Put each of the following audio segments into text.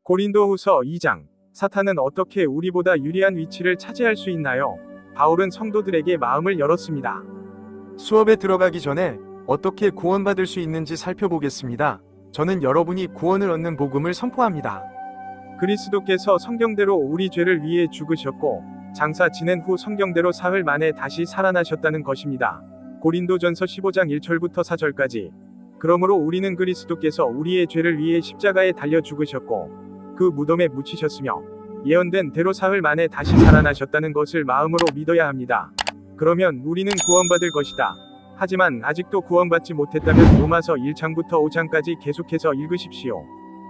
고린도후서 2장. 사탄은 어떻게 우리보다 유리한 위치를 차지할 수 있나요? 바울은 성도들에게 마음을 열었습니다. 수업에 들어가기 전에 어떻게 구원받을 수 있는지 살펴보겠습니다. 저는 여러분이 구원을 얻는 복음을 선포합니다. 그리스도께서 성경대로 우리 죄를 위해 죽으셨고 장사 지낸 후 성경대로 사흘 만에 다시 살아나셨다는 것입니다. 고린도전서 15장 1절부터 4절까지. 그러므로 우리는 그리스도께서 우리의 죄를 위해 십자가에 달려 죽으셨고 그 무덤에 묻히셨으며 예언된 대로 사흘 만에 다시 살아나셨다는 것을 마음으로 믿어야 합니다. 그러면 우리는 구원받을 것이다. 하지만 아직도 구원받지 못했다면 로마서 1장부터 5장까지 계속해서 읽으십시오.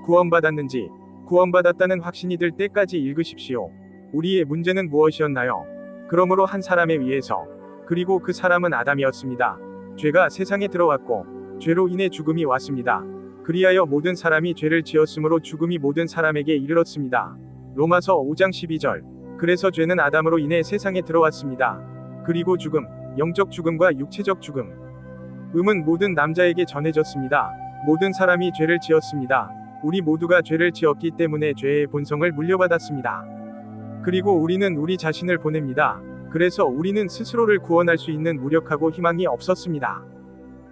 구원받았는지, 구원받았다는 확신이 들 때까지 읽으십시오. 우리의 문제는 무엇이었나요? 그러므로 한 사람에 의해서, 그리고 그 사람은 아담이었습니다. 죄가 세상에 들어왔고 죄로 인해 죽음이 왔습니다. 그리하여 모든 사람이 죄를 지었으므로 죽음이 모든 사람에게 이르렀습니다. 로마서 5장 12절. 그래서 죄는 아담으로 인해 세상에 들어왔습니다. 그리고 죽음, 영적 죽음과 육체적 죽음, 은 모든 남자에게 전해졌습니다. 모든 사람이 죄를 지었습니다. 우리 모두가 죄를 지었기 때문에 죄의 본성을 물려받았습니다. 그리고 우리는 우리 자신을 보냅니다. 그래서 우리는 스스로를 구원할 수 있는 무력하고 희망이 없었습니다.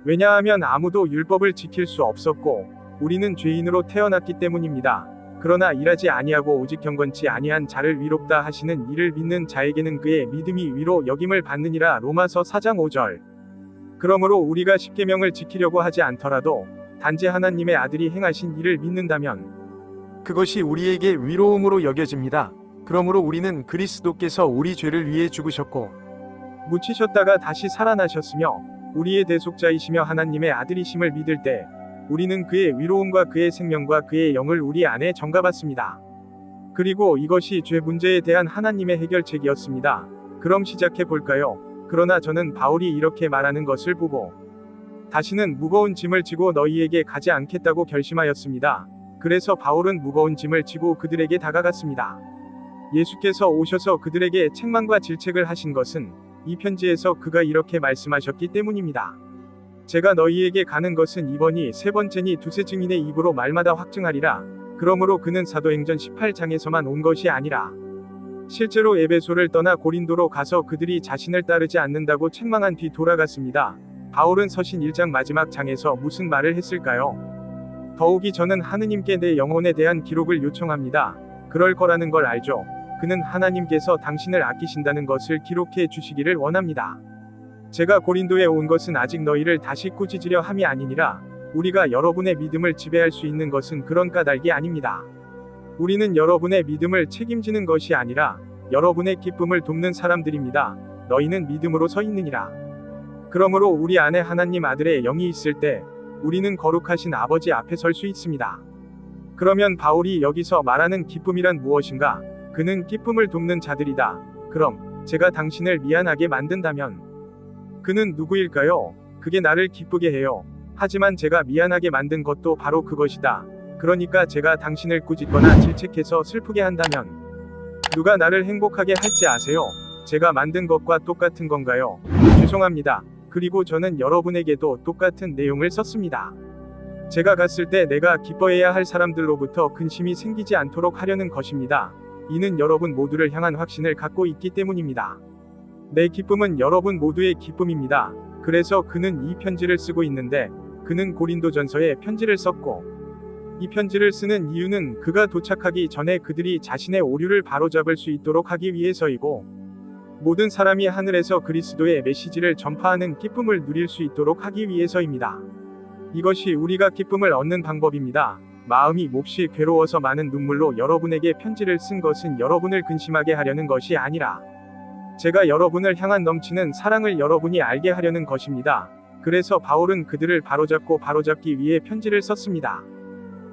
왜냐하면 아무도 율법을 지킬 수 없었고 우리는 죄인으로 태어났기 때문입니다. 그러나 일하지 아니하고 오직 경건치 아니한 자를 위롭다 하시는 이를 믿는 자에게는 그의 믿음이 위로 여김을 받느니라. 로마서 4장 5절. 그러므로 우리가 십계명을 지키려고 하지 않더라도 단지 하나님의 아들이 행하신 일을 믿는다면 그것이 우리에게 위로움으로 여겨집니다. 그러므로 우리는 그리스도께서 우리 죄를 위해 죽으셨고 묻히셨다가 다시 살아나셨으며 우리의 대속자이시며 하나님의 아들이심을 믿을 때 우리는 그의 위로움과 그의 생명과 그의 영을 우리 안에 정가받습니다. 그리고 이것이 죄 문제에 대한 하나님의 해결책이었습니다. 그럼 시작해 볼까요? 그러나 저는 바울이 이렇게 말하는 것을 보고 다시는 무거운 짐을 지고 너희에게 가지 않겠다고 결심하였습니다. 그래서 바울은 무거운 짐을 지고 그들에게 다가갔습니다. 예수께서 오셔서 그들에게 책망과 질책을 하신 것은 이 편지에서 그가 이렇게 말씀하셨기 때문입니다. 제가 너희에게 가는 것은 이번이 세 번째니 두세 증인의 입으로 말마다 확증하리라. 그러므로 그는 사도행전 18장에서만 온 것이 아니라 실제로 에베소를 떠나 고린도로 가서 그들이 자신을 따르지 않는다고 책망한 뒤 돌아갔습니다. 바울은 서신 1장 마지막 장에서 무슨 말을 했을까요? 더욱이 저는 하느님께 내 영혼에 대한 기록을 요청합니다. 그럴 거라는 걸 알죠. 그는 하나님께서 당신을 아끼신다는 것을 기록해 주시기를 원합니다. 제가 고린도에 온 것은 아직 너희를 다시 꾸짖으려 함이 아니니라. 우리가 여러분의 믿음을 지배할 수 있는 것은 그런 까닭이 아닙니다. 우리는 여러분의 믿음을 책임지는 것이 아니라 여러분의 기쁨을 돕는 사람들입니다. 너희는 믿음으로 서 있느니라. 그러므로 우리 안에 하나님 아들의 영이 있을 때 우리는 거룩하신 아버지 앞에 설 수 있습니다. 그러면 바울이 여기서 말하는 기쁨이란 무엇인가? 그는 기쁨을 돕는 자들이다. 그럼 제가 당신을 미안하게 만든다면 그는 누구일까요? 그게 나를 기쁘게 해요. 하지만 제가 미안하게 만든 것도 바로 그것이다. 그러니까 제가 당신을 꾸짖거나 질책해서 슬프게 한다면 누가 나를 행복하게 할지 아세요? 제가 만든 것과 똑같은 건가요? 죄송합니다. 그리고 저는 여러분에게도 똑같은 내용을 썼습니다. 제가 갔을 때 내가 기뻐해야 할 사람들로부터 근심이 생기지 않도록 하려는 것입니다. 이는 여러분 모두를 향한 확신을 갖고 있기 때문입니다. 내 기쁨은 여러분 모두의 기쁨입니다. 그래서 그는 이 편지를 쓰고 있는데 그는 고린도전서에 편지를 썼고 이 편지를 쓰는 이유는 그가 도착하기 전에 그들이 자신의 오류를 바로잡을 수 있도록 하기 위해서이고 모든 사람이 하늘에서 그리스도의 메시지를 전파하는 기쁨을 누릴 수 있도록 하기 위해서입니다. 이것이 우리가 기쁨을 얻는 방법입니다. 마음이 몹시 괴로워서 많은 눈물로 여러분에게 편지를 쓴 것은 여러분을 근심하게 하려는 것이 아니라 제가 여러분을 향한 넘치는 사랑을 여러분이 알게 하려는 것입니다. 그래서 바울은 그들을 바로잡기 위해 편지를 썼습니다.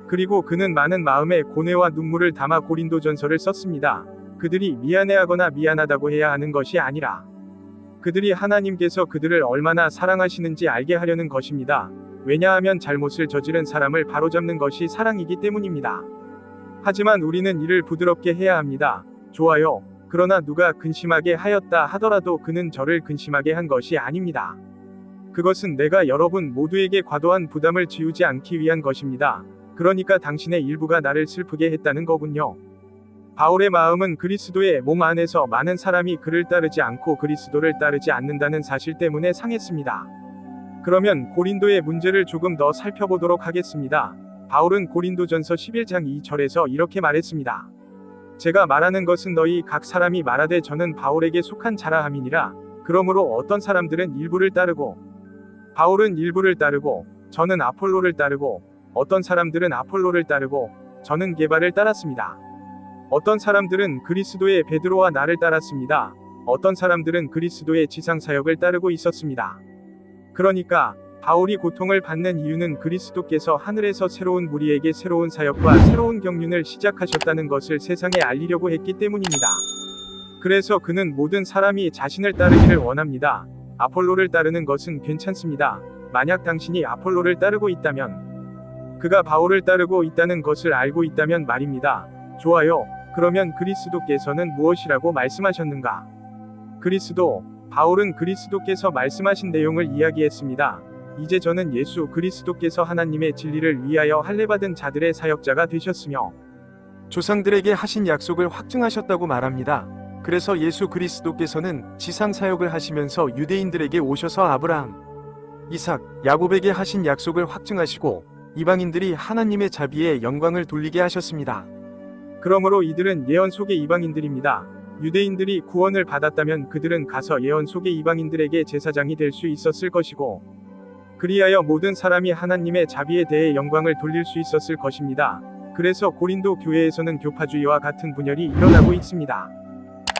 그리고 그는 많은 마음의 고뇌와 눈물을 담아 고린도전서를 썼습니다. 그들이 미안해하거나 미안하다고 해야 하는 것이 아니라 그들이 하나님께서 그들을 얼마나 사랑하시는지 알게 하려는 것입니다. 왜냐하면 잘못을 저지른 사람을 바로잡는 것이 사랑이기 때문입니다. 하지만 우리는 이를 부드럽게 해야 합니다. 좋아요. 그러나 누가 근심하게 하였다 하더라도 그는 저를 근심하게 한 것이 아닙니다. 그것은 내가 여러분 모두에게 과도한 부담을 지우지 않기 위한 것입니다. 그러니까 당신의 일부가 나를 슬프게 했다는 거군요. 바울의 마음은 그리스도의 몸 안에서 많은 사람이 그를 따르지 않고 그리스도를 따르지 않는다는 사실 때문에 상했습니다. 그러면 고린도의 문제를 조금 더 살펴보도록 하겠습니다. 바울은 고린도전서 11장 2절에서 이렇게 말했습니다. 제가 말하는 것은 너희 각 사람이 말하되 저는 바울에게 속한 자라 함이니라. 그러므로 어떤 사람들은 일부를 따르고 바울은 일부를 따르고 저는 아폴로를 따르고 어떤 사람들은 아폴로를 따르고 저는 게바를 따랐습니다. 어떤 사람들은 그리스도의 베드로와 나를 따랐습니다. 어떤 사람들은 그리스도의 지상사역을 따르고 있었습니다. 그러니까 바울이 고통을 받는 이유는 그리스도께서 하늘에서 새로운 무리에게 새로운 사역과 새로운 경륜을 시작하셨다는 것을 세상에 알리려고 했기 때문입니다. 그래서 그는 모든 사람이 자신을 따르기를 원합니다. 아폴로를 따르는 것은 괜찮습니다. 만약 당신이 아폴로를 따르고 있다면, 그가 바울을 따르고 있다는 것을 알고 있다면 말입니다. 좋아요. 그러면 그리스도께서는 무엇이라고 말씀하셨는가? 바울은 그리스도께서 말씀하신 내용을 이야기했습니다. 이제 저는 예수 그리스도께서 하나님의 진리를 위하여 할례받은 자들의 사역자가 되셨으며 조상들에게 하신 약속을 확증하셨다고 말합니다. 그래서 예수 그리스도께서는 지상 사역을 하시면서 유대인들에게 오셔서 아브라함, 이삭, 야곱에게 하신 약속을 확증하시고 이방인들이 하나님의 자비에 영광을 돌리게 하셨습니다. 그러므로 이들은 예언 속의 이방인들입니다. 유대인들이 구원을 받았다면 그들은 가서 예언 속의 이방인들에게 제사장이 될 수 있었을 것이고 그리하여 모든 사람이 하나님의 자비에 대해 영광을 돌릴 수 있었을 것입니다. 그래서 고린도 교회에서는 교파주의와 같은 분열이 일어나고 있습니다.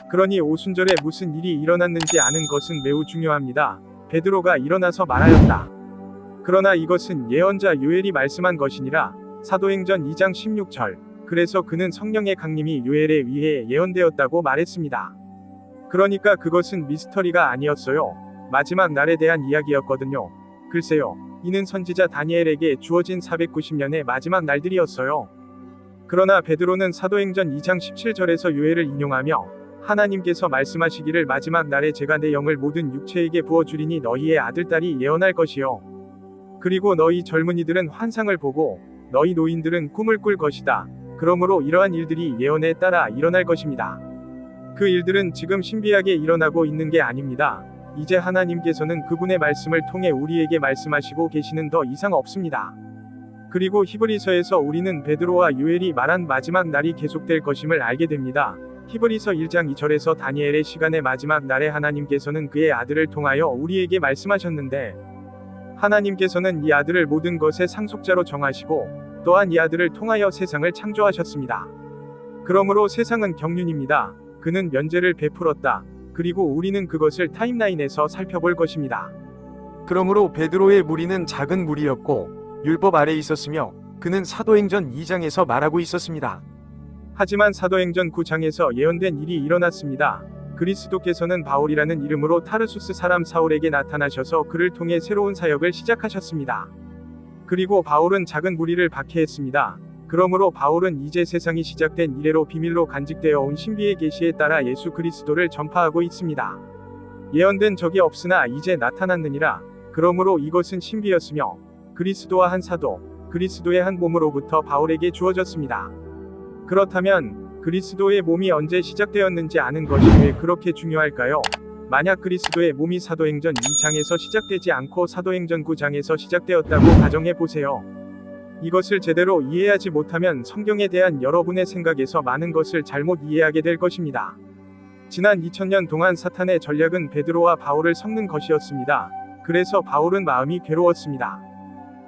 그러니 오순절에 무슨 일이 일어났는지 아는 것은 매우 중요합니다. 베드로가 일어나서 말하였다. 그러나 이것은 예언자 요엘이 말씀한 것이니라. 사도행전 2장 16절. 그래서 그는 성령의 강림이 요엘에 의해 예언되었다고 말했습니다. 그러니까 그것은 미스터리가 아니었어요. 마지막 날에 대한 이야기였거든요. 글쎄요. 이는 선지자 다니엘에게 주어진 490년의 마지막 날들이었어요. 그러나 베드로는 사도행전 2장 17절에서 요엘을 인용하며 하나님께서 말씀하시기를 마지막 날에 제가 내 영을 모든 육체에게 부어주리니 너희의 아들딸이 예언할 것이요. 그리고 너희 젊은이들은 환상을 보고 너희 노인들은 꿈을 꿀 것이다. 그러므로 이러한 일들이 예언에 따라 일어날 것입니다. 그 일들은 지금 신비하게 일어나고 있는 게 아닙니다. 이제 하나님께서는 그분의 말씀을 통해 우리에게 말씀하시고 계시는 더 이상 없습니다. 그리고 히브리서에서 우리는 베드로와 요엘이 말한 마지막 날이 계속될 것임을 알게 됩니다. 히브리서 1장 2절에서 다니엘의 시간의 마지막 날에 하나님께서는 그의 아들을 통하여 우리에게 말씀하셨는데 하나님께서는 이 아들을 모든 것의 상속자로 정하시고 또한 이 아들을 통하여 세상을 창조하셨습니다. 그러므로 세상은 경륜입니다. 그는 면제를 베풀었다. 그리고 우리는 그것을 타임라인에서 살펴볼 것입니다. 그러므로 베드로의 무리는 작은 무리였고 율법 아래 있었으며 그는 사도행전 2장에서 말하고 있었습니다. 하지만 사도행전 9장에서 예언된 일이 일어났습니다. 그리스도께서는 바울이라는 이름으로 타르수스 사람 사울에게 나타나셔서 그를 통해 새로운 사역을 시작하셨습니다. 그리고 바울은 작은 무리를 박해했습니다. 그러므로 바울은 이제 세상이 시작된 이래로 비밀로 간직되어 온 신비의 계시에 따라 예수 그리스도를 전파하고 있습니다. 예언된 적이 없으나 이제 나타났느니라. 그러므로 이것은 신비였으며 그리스도와 한 사도, 그리스도의 한 몸으로부터 바울에게 주어졌습니다. 그렇다면 그리스도의 몸이 언제 시작되었는지 아는 것이 왜 그렇게 중요할까요? 만약 그리스도의 몸이 사도행전 2장에서 시작되지 않고 사도행전 9장에서 시작되었다고 가정해 보세요. 이것을 제대로 이해하지 못하면 성경에 대한 여러분의 생각에서 많은 것을 잘못 이해하게 될 것입니다. 지난 2000년 동안 사탄의 전략은 베드로와 바울을 섞는 것이었습니다. 그래서 바울은 마음이 괴로웠습니다.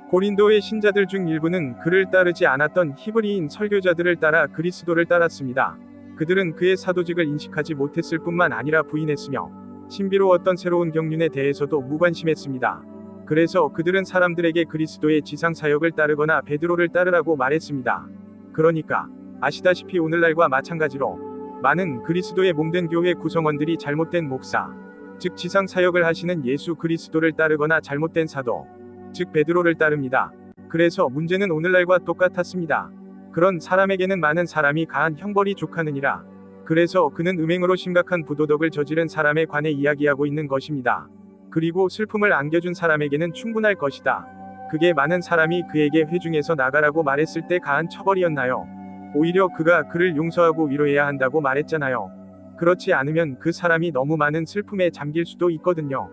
고린도의 신자들 중 일부는 그를 따르지 않았던 히브리인 설교자들을 따라 그리스도를 따랐습니다. 그들은 그의 사도직을 인식하지 못했을 뿐만 아니라 부인했으며 신비로웠던 새로운 경륜에 대해서도 무관심했습니다. 그래서 그들은 사람들에게 그리스도의 지상사역을 따르거나 베드로를 따르라고 말했습니다. 그러니까 아시다시피 오늘날과 마찬가지로 많은 그리스도의 몸된 교회 구성원들이 잘못된 목사, 즉 지상사역을 하시는 예수 그리스도를 따르거나 잘못된 사도, 즉 베드로를 따릅니다. 그래서 문제는 오늘날과 똑같았습니다. 그런 사람에게는 많은 사람이 가한 형벌이 족하느니라. 그래서 그는 음행으로 심각한 부도덕을 저지른 사람에 관해 이야기하고 있는 것입니다. 그리고 슬픔을 안겨준 사람에게는 충분할 것이다. 그게 많은 사람이 그에게 회중에서 나가라고 말했을 때 가한 처벌이었나요? 오히려 그가 그를 용서하고 위로해야 한다고 말했잖아요. 그렇지 않으면 그 사람이 너무 많은 슬픔에 잠길 수도 있거든요.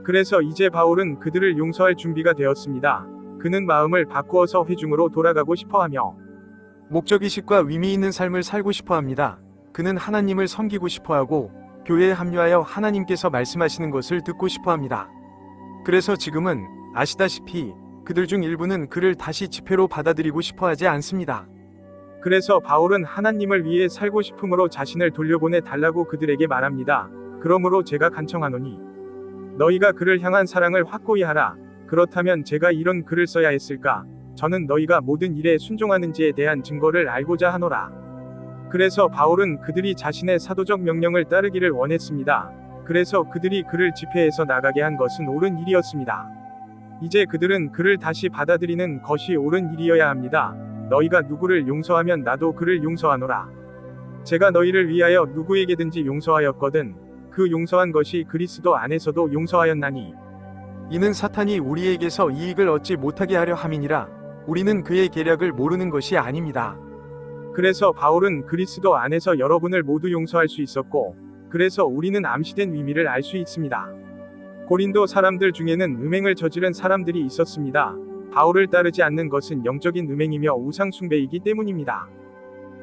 그래서 이제 바울은 그들을 용서할 준비가 되었습니다. 그는 마음을 바꾸어서 회중으로 돌아가고 싶어하며 목적의식과 의미 있는 삶을 살고 싶어 합니다. 그는 하나님을 섬기고 싶어 하고 교회에 합류하여 하나님께서 말씀하시는 것을 듣고 싶어 합니다. 그래서 지금은 아시다시피 그들 중 일부는 그를 다시 집회로 받아들이고 싶어 하지 않습니다. 그래서 바울은 하나님을 위해 살고 싶음으로 자신을 돌려보내 달라고 그들에게 말합니다. 그러므로 제가 간청하노니 너희가 그를 향한 사랑을 확고히 하라. 그렇다면 제가 이런 글을 써야 했을까? 저는 너희가 모든 일에 순종하는지에 대한 증거를 알고자 하노라. 그래서 바울은 그들이 자신의 사도적 명령을 따르기를 원했습니다. 그래서 그들이 그를 집회에서 나가게 한 것은 옳은 일이었습니다. 이제 그들은 그를 다시 받아들이는 것이 옳은 일이어야 합니다. 너희가 누구를 용서하면 나도 그를 용서하노라. 제가 너희를 위하여 누구에게든지 용서하였거든 그 용서한 것이 그리스도 안에서도 용서하였나니 이는 사탄이 우리에게서 이익을 얻지 못하게 하려 함이니라. 우리는 그의 계략을 모르는 것이 아닙니다. 그래서 바울은 그리스도 안에서 여러분을 모두 용서할 수 있었고 그래서 우리는 암시된 의미를 알 수 있습니다. 고린도 사람들 중에는 음행을 저지른 사람들이 있었습니다. 바울을 따르지 않는 것은 영적인 음행이며 우상 숭배이기 때문입니다.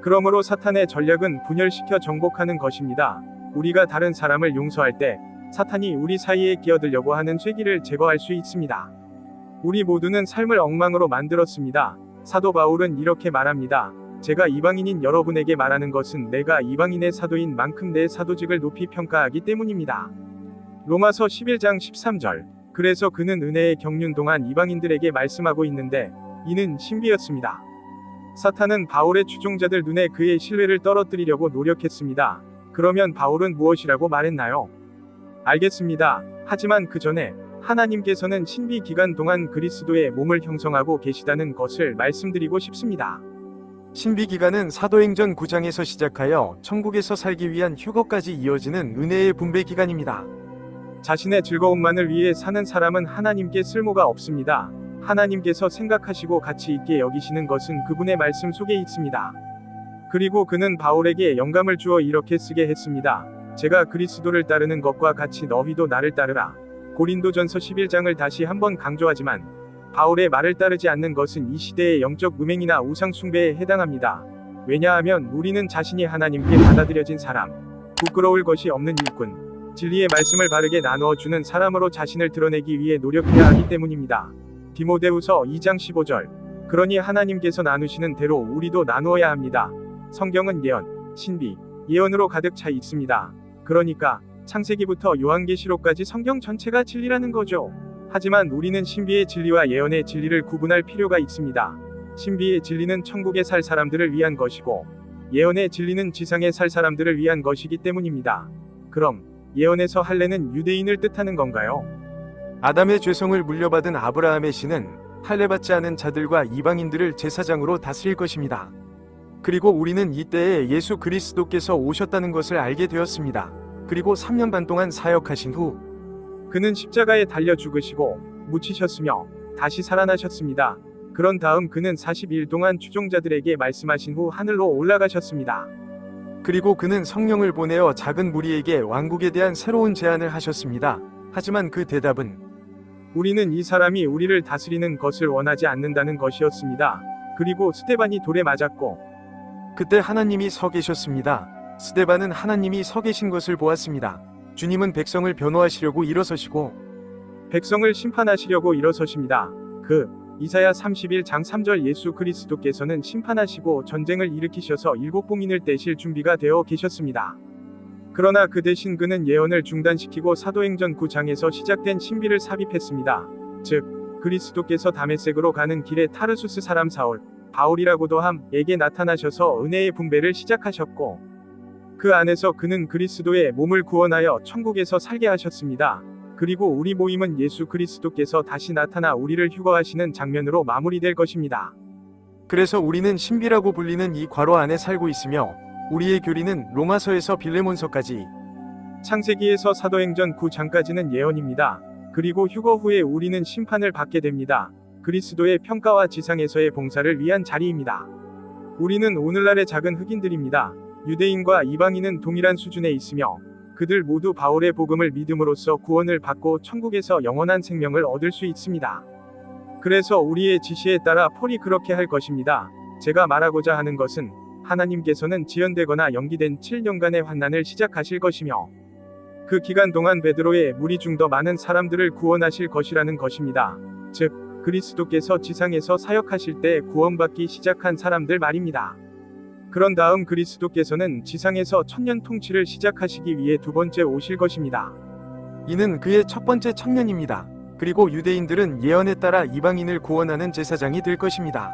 그러므로 사탄의 전략은 분열시켜 정복하는 것입니다. 우리가 다른 사람을 용서할 때 사탄이 우리 사이에 끼어들려고 하는 쐐기를 제거할 수 있습니다. 우리 모두는 삶을 엉망으로 만들었습니다. 사도 바울은 이렇게 말합니다. 제가 이방인인 여러분에게 말하는 것은 내가 이방인의 사도인 만큼 내 사도직을 높이 평가하기 때문입니다. 로마서 11장 13절. 그래서 그는 은혜의 경륜 동안 이방인들에게 말씀하고 있는데 이는 신비였습니다. 사탄은 바울의 추종자들 눈에 그의 신뢰를 떨어뜨리려고 노력했습니다. 그러면 바울은 무엇이라고 말했나요? 알겠습니다. 하지만 그 전에 하나님께서는 신비 기간 동안 그리스도의 몸을 형성하고 계시다는 것을 말씀드리고 싶습니다. 신비 기간은 사도행전 9장에서 시작하여 천국에서 살기 위한 휴거까지 이어지는 은혜의 분배 기간입니다. 자신의 즐거움만을 위해 사는 사람은 하나님께 쓸모가 없습니다. 하나님께서 생각하시고 가치 있게 여기시는 것은 그분의 말씀 속에 있습니다. 그리고 그는 바울에게 영감을 주어 이렇게 쓰게 했습니다. 제가 그리스도를 따르는 것과 같이 너희도 나를 따르라. 고린도전서 11장을 다시 한번 강조하지만 바울의 말을 따르지 않는 것은 이 시대의 영적 음행이나 우상 숭배에 해당합니다. 왜냐하면 우리는 자신이 하나님께 받아들여진 사람, 부끄러울 것이 없는 일꾼, 진리의 말씀을 바르게 나누어 주는 사람으로 자신을 드러내기 위해 노력해야 하기 때문입니다. 디모데후서 2장 15절. 그러니 하나님께서 나누시는 대로 우리도 나누어야 합니다. 성경은 예언, 신비, 예언으로 가득 차 있습니다. 그러니까 창세기부터 요한계시록까지 성경 전체가 진리라는 거죠. 하지만 우리는 신비의 진리와 예언의 진리를 구분할 필요가 있습니다. 신비의 진리는 천국에 살 사람들을 위한 것이고 예언의 진리는 지상에 살 사람들을 위한 것이기 때문입니다. 그럼 예언에서 할례는 유대인을 뜻하는 건가요? 아담의 죄성을 물려받은 아브라함의 씨는 할례받지 않은 자들과 이방인들을 제사장으로 다스릴 것입니다. 그리고 우리는 이때에 예수 그리스도께서 오셨다는 것을 알게 되었습니다. 그리고 3년 반 동안 사역하신 후 그는 십자가에 달려 죽으시고 묻히셨으며 다시 살아나셨습니다. 그런 다음 그는 40일 동안 추종자들에게 말씀하신 후 하늘로 올라가셨습니다. 그리고 그는 성령을 보내어 작은 무리에게 왕국에 대한 새로운 제안을 하셨습니다. 하지만 그 대답은 우리는 이 사람이 우리를 다스리는 것을 원하지 않는다는 것이었습니다. 그리고 스데반이 돌에 맞았고 그때 하나님이 서 계셨습니다. 스데반은 하나님이 서 계신 것을 보았습니다. 주님은 백성을 변호하시려고 일어서시고 백성을 심판하시려고 일어서십니다. 이사야 31장 3절. 예수 그리스도께서는 심판하시고 전쟁을 일으키셔서 일곱 봉인을 떼실 준비가 되어 계셨습니다. 그러나 그 대신 그는 예언을 중단시키고 사도행전 9장에서 시작된 신비를 삽입했습니다. 즉 그리스도께서 다메섹으로 가는 길에 타르수스 사람 사울, 바울이라고도 함에게 나타나셔서 은혜의 분배를 시작하셨고 그 안에서 그는 그리스도의 몸을 구원하여 천국에서 살게 하셨습니다. 그리고 우리 모임은 예수 그리스도께서 다시 나타나 우리를 휴거하시는 장면으로 마무리될 것입니다. 그래서 우리는 신비라고 불리는 이 괄호 안에 살고 있으며 우리의 교리는 로마서에서 빌레몬서까지 창세기에서 사도행전 9장까지는 예언입니다. 그리고 휴거 후에 우리는 심판을 받게 됩니다. 그리스도의 평가와 지상에서의 봉사를 위한 자리입니다. 우리는 오늘날의 작은 흑인들입니다. 유대인과 이방인은 동일한 수준에 있으며 그들 모두 바울의 복음을 믿음으로써 구원을 받고 천국에서 영원한 생명을 얻을 수 있습니다. 그래서 우리의 지시에 따라 폴이 그렇게 할 것입니다. 제가 말하고자 하는 것은 하나님께서는 지연되거나 연기된 7년간의 환난을 시작하실 것이며 그 기간 동안 베드로의 무리 중 더 많은 사람들을 구원하실 것이라는 것입니다. 즉 그리스도께서 지상에서 사역하실 때 구원받기 시작한 사람들 말입니다. 그런 다음 그리스도께서는 지상에서 천년 통치를 시작하시기 위해 두 번째 오실 것입니다. 이는 그의 첫 번째 청년입니다. 그리고 유대인들은 예언에 따라 이방인을 구원하는 제사장이 될 것입니다.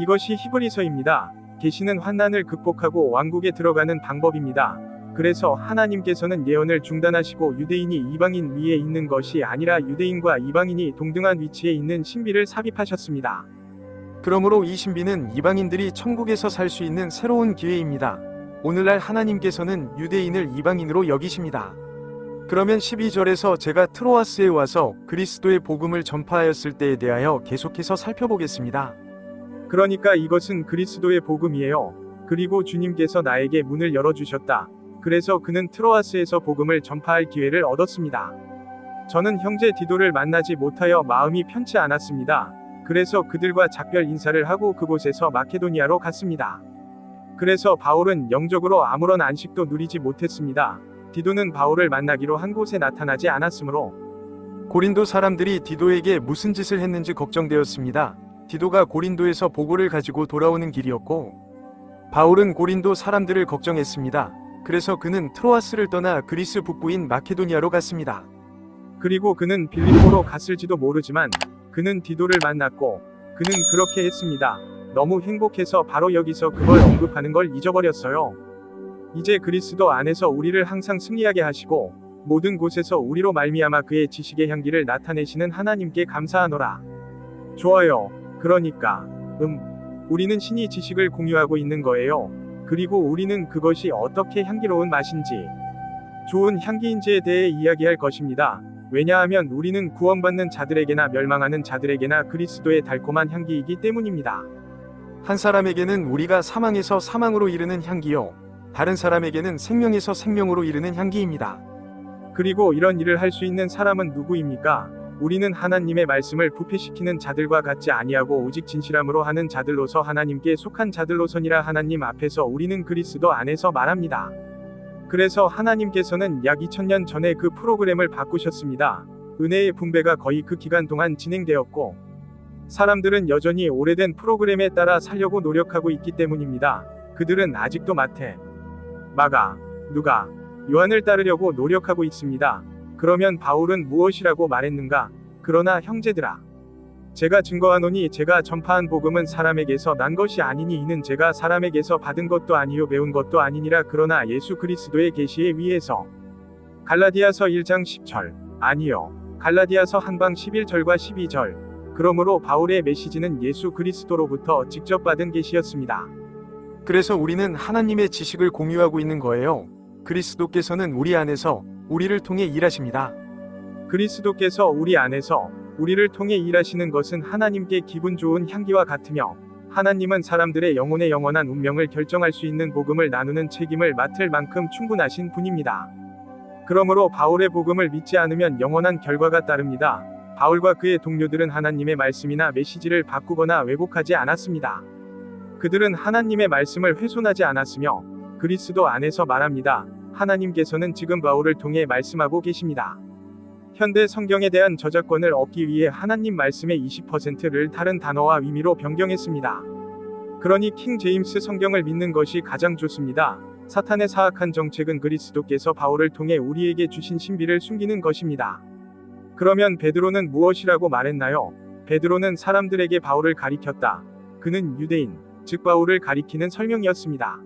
이것이 히브리서입니다. 계시는 환난을 극복하고 왕국에 들어가는 방법입니다. 그래서 하나님께서는 예언을 중단하시고 유대인이 이방인 위에 있는 것이 아니라 유대인과 이방인이 동등한 위치에 있는 신비를 삽입하셨습니다. 그러므로 이 신비는 이방인들이 천국에서 살 수 있는 새로운 기회입니다. 오늘날 하나님께서는 유대인을 이방인으로 여기십니다. 그러면 12절에서 제가 트로아스에 와서 그리스도의 복음을 전파하였을 때에 대하여 계속해서 살펴보겠습니다. 그러니까 이것은 그리스도의 복음이에요. 그리고 주님께서 나에게 문을 열어주셨다. 그래서 그는 트로아스에서 복음을 전파할 기회를 얻었습니다. 저는 형제 디도를 만나지 못하여 마음이 편치 않았습니다. 그래서 그들과 작별 인사를 하고 그곳에서 마케도니아로 갔습니다. 그래서 바울은 영적으로 아무런 안식도 누리지 못했습니다. 디도는 바울을 만나기로 한 곳에 나타나지 않았으므로 고린도 사람들이 디도에게 무슨 짓을 했는지 걱정되었습니다. 디도가 고린도에서 보고를 가지고 돌아오는 길이었고 바울은 고린도 사람들을 걱정했습니다. 그래서 그는 트로아스를 떠나 그리스 북부인 마케도니아로 갔습니다. 그리고 그는 빌립보로 갔을지도 모르지만 그는 디도를 만났고 그는 그렇게 했습니다. 너무 행복해서 바로 여기서 그걸 언급하는 걸 잊어버렸어요. 이제 그리스도 안에서 우리를 항상 승리하게 하시고 모든 곳에서 우리로 말미암아 그의 지식의 향기를 나타내시는 하나님께 감사하노라. 좋아요. 그러니까 우리는 신이 지식을 공유하고 있는 거예요. 그리고 우리는 그것이 어떻게 향기로운 맛인지 좋은 향기인지에 대해 이야기할 것입니다. 왜냐하면 우리는 구원받는 자들에게나 멸망하는 자들에게나 그리스도의 달콤한 향기이기 때문입니다. 한 사람에게는 우리가 사망에서 사망으로 이르는 향기요, 다른 사람에게는 생명에서 생명으로 이르는 향기입니다. 그리고 이런 일을 할 수 있는 사람은 누구입니까? 우리는 하나님의 말씀을 부패시키는 자들과 같지 아니하고 오직 진실함으로 하는 자들로서 하나님께 속한 자들로서니라. 하나님 앞에서 우리는 그리스도 안에서 말합니다. 그래서 하나님께서는 약 2000년 전에 그 프로그램을 바꾸셨습니다. 은혜의 분배가 거의 그 기간 동안 진행되었고 사람들은 여전히 오래된 프로그램에 따라 살려고 노력하고 있기 때문입니다. 그들은 아직도 마태, 마가, 누가, 요한을 따르려고 노력하고 있습니다. 그러면 바울은 무엇이라고 말했는가? 그러나 형제들아, 제가 증거하노니 제가 전파한 복음은 사람에게서 난 것이 아니니 이는 제가 사람에게서 받은 것도 아니요 배운 것도 아니니라. 그러나 예수 그리스도의 계시에 의해서. 갈라디아서 1장 10절. 아니요. 갈라디아서 한방 11절과 12절. 그러므로 바울의 메시지는 예수 그리스도로부터 직접 받은 계시였습니다. 그래서 우리는 하나님의 지식을 공유하고 있는 거예요. 그리스도께서는 우리 안에서 우리를 통해 일하십니다. 그리스도께서 우리 안에서 우리를 통해 일하시는 것은 하나님께 기분 좋은 향기와 같으며 하나님은 사람들의 영혼의 영원한 운명을 결정할 수 있는 복음을 나누는 책임을 맡을 만큼 충분하신 분입니다. 그러므로 바울의 복음을 믿지 않으면 영원한 결과가 따릅니다. 바울과 그의 동료들은 하나님의 말씀이나 메시지를 바꾸거나 왜곡하지 않았습니다. 그들은 하나님의 말씀을 훼손하지 않았으며 그리스도 안에서 말합니다. 하나님께서는 지금 바울을 통해 말씀하고 계십니다. 현대 성경에 대한 저작권을 얻기 위해 하나님 말씀의 20%를 다른 단어와 의미로 변경했습니다. 그러니 킹 제임스 성경을 믿는 것이 가장 좋습니다. 사탄의 사악한 정책은 그리스도께서 바울을 통해 우리에게 주신 신비를 숨기는 것입니다. 그러면 베드로는 무엇이라고 말했나요? 베드로는 사람들에게 바울을 가리켰다. 그는 유대인, 즉 바울을 가리키는 설명이었습니다.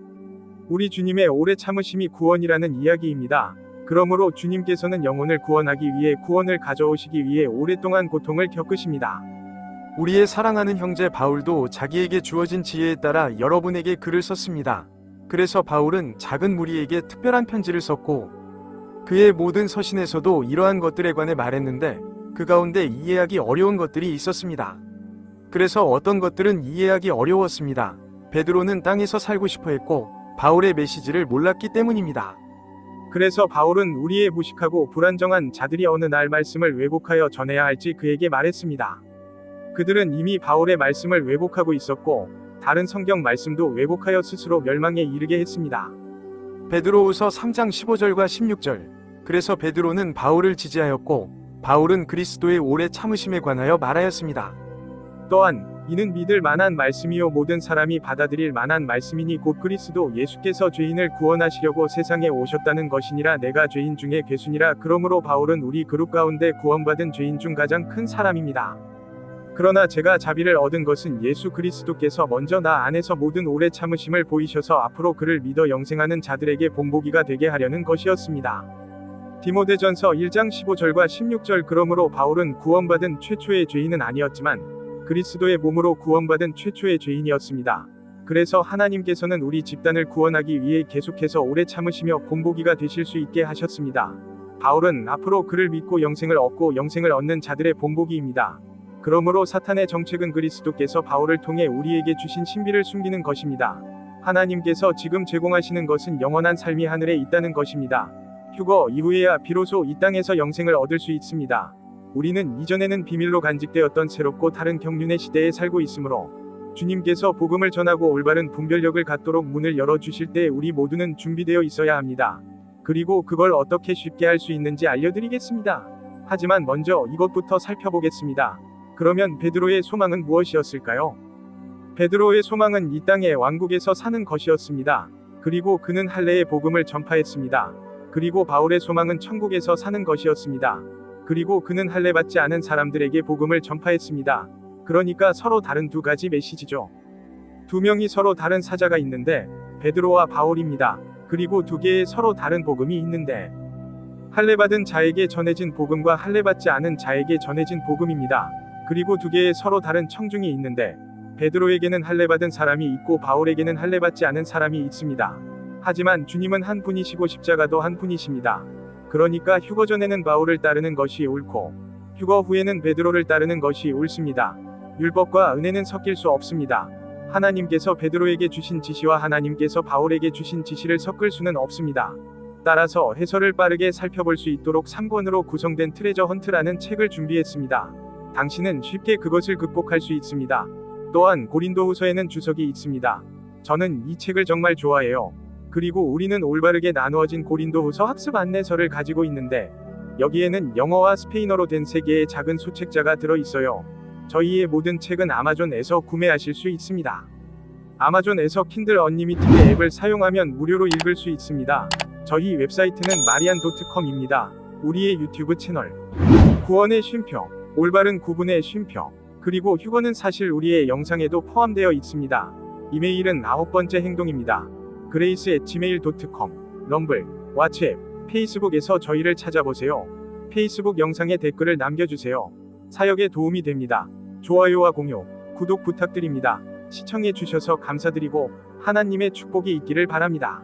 우리 주님의 오래 참으심이 구원이라는 이야기입니다. 그러므로 주님께서는 영혼을 구원하기 위해 구원을 가져오시기 위해 오랫동안 고통을 겪으십니다. 우리의 사랑하는 형제 바울도 자기에게 주어진 지혜에 따라 여러분에게 글을 썼습니다. 그래서 바울은 작은 무리에게 특별한 편지를 썼고 그의 모든 서신에서도 이러한 것들에 관해 말했는데 그 가운데 이해하기 어려운 것들이 있었습니다. 그래서 어떤 것들은 이해하기 어려웠습니다. 베드로는 땅에서 살고 싶어 했고 바울의 메시지를 몰랐기 때문입니다. 그래서 바울은 우리의 무식하고 불안정한 자들이 어느 날 말씀을 왜곡하여 전해야 할지 그에게 말했습니다. 그들은 이미 바울의 말씀을 왜곡하고 있었고 다른 성경 말씀도 왜곡하여 스스로 멸망에 이르게 했습니다. 베드로후서 3장 15절과 16절. 그래서 베드로는 바울을 지지하였고 바울은 그리스도의 오래 참으심에 관하여 말하였습니다. 또한 이는 믿을 만한 말씀이요 모든 사람이 받아들일 만한 말씀이니 곧 그리스도 예수께서 죄인을 구원하시려고 세상에 오셨다는 것이니라. 내가 죄인 중에 괴순이라. 그러므로 바울은 우리 그룹 가운데 구원받은 죄인 중 가장 큰 사람입니다. 그러나 제가 자비를 얻은 것은 예수 그리스도께서 먼저 나 안에서 모든 오래 참으심을 보이셔서 앞으로 그를 믿어 영생하는 자들에게 본보기가 되게 하려는 것이었습니다. 디모데전서 1장 15절과 16절. 그러므로 바울은 구원받은 최초의 죄인은 아니었지만 그리스도의 몸으로 구원받은 최초의 죄인이었습니다. 그래서 하나님께서는 우리 집단을 구원하기 위해 계속해서 오래 참으시며 본보기가 되실 수 있게 하셨습니다. 바울은 앞으로 그를 믿고 영생을 얻고 영생을 얻는 자들의 본보기입니다. 그러므로 사탄의 정책은 그리스도께서 바울을 통해 우리에게 주신 신비를 숨기는 것입니다. 하나님께서 지금 제공하시는 것은 영원한 삶이 하늘에 있다는 것입니다. 휴거 이후에야 비로소 이 땅에서 영생을 얻을 수 있습니다. 우리는 이전에는 비밀로 간직되었던 새롭고 다른 경륜의 시대에 살고 있으므로 주님께서 복음을 전하고 올바른 분별력을 갖도록 문을 열어주실 때 우리 모두는 준비되어 있어야 합니다. 그리고 그걸 어떻게 쉽게 할 수 있는지 알려드리겠습니다. 하지만 먼저 이것부터 살펴보겠습니다. 그러면 베드로의 소망은 무엇이었을까요? 베드로의 소망은 이 땅의 왕국에서 사는 것이었습니다. 그리고 그는 할례의 복음을 전파했습니다. 그리고 바울의 소망은 천국에서 사는 것이었습니다. 그리고 그는 할례 받지 않은 사람들에게 복음을 전파했습니다. 그러니까 서로 다른 두 가지 메시지죠. 두 명이 서로 다른 사자가 있는데 베드로와 바울입니다. 그리고 두 개의 서로 다른 복음이 있는데 할례 받은 자에게 전해진 복음과 할례 받지 않은 자에게 전해진 복음입니다. 그리고 두 개의 서로 다른 청중이 있는데 베드로에게는 할례 받은 사람이 있고 바울에게는 할례 받지 않은 사람이 있습니다. 하지만 주님은 한 분이시고 십자가도 한 분이십니다. 그러니까 휴거 전에는 바울을 따르는 것이 옳고 휴거 후에는 베드로를 따르는 것이 옳습니다. 율법과 은혜는 섞일 수 없습니다. 하나님께서 베드로에게 주신 지시와 하나님께서 바울에게 주신 지시를 섞을 수는 없습니다. 따라서 해설을 빠르게 살펴볼 수 있도록 3권으로 구성된 트레저 헌트라는 책을 준비했습니다. 당신은 쉽게 그것을 극복할 수 있습니다. 또한 고린도후서에는 주석이 있습니다. 저는 이 책을 정말 좋아해요. 그리고 우리는 올바르게 나누어진 고린도후서 학습 안내서를 가지고 있는데 여기에는 영어와 스페인어로 된 3개의 작은 소책자가 들어 있어요. 저희의 모든 책은 아마존에서 구매하실 수 있습니다. 아마존에서 킨들 언리미티드 앱을 사용하면 무료로 읽을 수 있습니다. 저희 웹사이트는 marian.com입니다. 우리의 유튜브 채널 구원의 쉼표, 올바른 구분의 쉼표, 그리고 휴거는 사실 우리의 영상에도 포함되어 있습니다. 이메일은 9번째 행동입니다. grace@gmail.com, 럼블, 왓츠앱, 페이스북에서 저희를 찾아보세요. 페이스북 영상에 댓글을 남겨주세요. 사역에 도움이 됩니다. 좋아요와 공유, 구독 부탁드립니다. 시청해 주셔서 감사드리고 하나님의 축복이 있기를 바랍니다.